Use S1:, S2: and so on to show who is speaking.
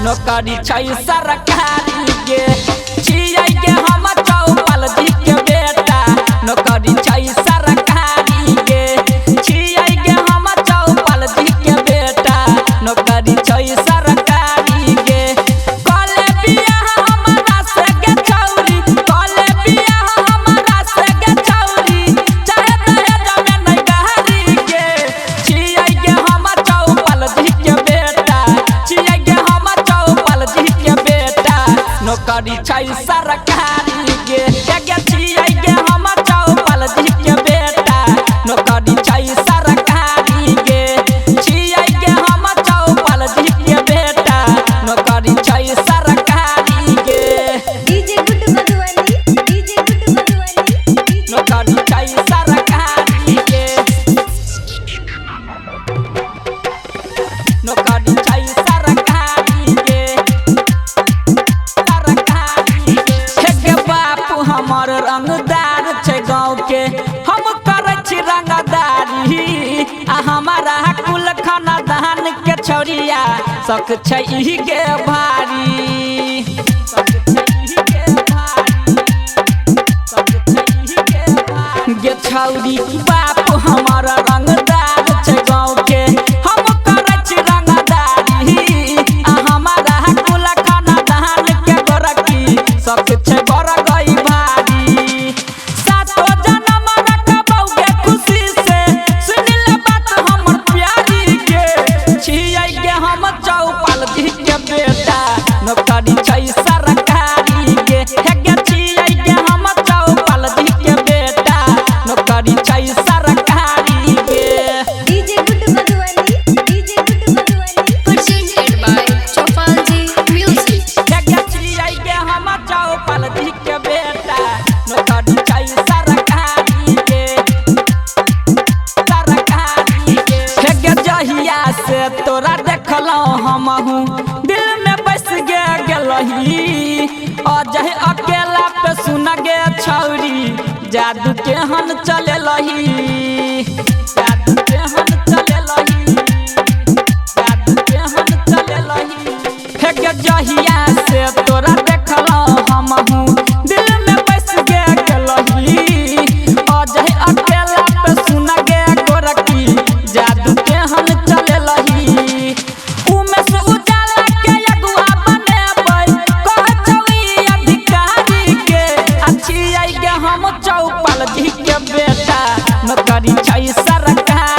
S1: नौकरी छै सरकारी के छियै के हम चौपाल जी के बेटा नौकरी छै सरकारी के छियै के हम चौपाल जी के बेटा नौकरी छै सरकारी के कले बियाह हमरा से के चौरी कले बियाह हमरा से के चौरी चाहे दहेज में नहीं गहरी के छियै के हम चौपाल जी के बेटा छियै के हम चौपाल जी के बेटा नौकरी छै सरकारी के छियै के हम चौपाल जी के बेटा नौकरी छै सरकारी के छियै के हम चौपाल जी के बेटा नौकरी छै सरकारी के
S2: डीजे गुड्डू मधुबनी
S1: नौकरी छै सरकारी के नौकरी छै सरकारी के हे बापू हमर रंगदार छै गाँव के हम करे छी रंगदारी आ हमारा कुल खानदान के छौरिया शक छै इही के भारी शक छै इही के भारी शक छै इही के भारी गे छौरी बाप हमर रंगदार छै गाँव के हम करे छी रंगदारी आ हमारा कुल खानदान के गोरकी शक छै बड़ गई भारी सातो जन्म रखबौ के खुशी से सुन ले बात हमर प्यारी के छियै के हम चौपाल जी के बेटा नौकरी छै सरकारी के हे गे छियै के हम चौपाल जी के बेटा नौकरी छै सरकारी के
S2: DJ Guddu Madhubani
S3: presented by Chopalji Music.
S1: हे गे छियै के हम चौपाल जी के बेटा नौकरी छै सरकारी के सरकारी के हे गे जहिया से तोरा देखलौ हमहू दिल में बस गेलही अजह अकेला पे सुन गे छौरी जादू केहन चलेलही जादू केहन चलेलही जादू केहन चलेलही हे गे जहिया से तोरा देखलौ हमहू दिल में बस गेलही अजह अकेला पे सुन गे गोरकी जादू केहन चलेलही उमेश उजाला के अगुआ बनेबै कह छौई अधिकारी के छियै के हम चौपाल जी के बेटा नौकरी छै सरकारी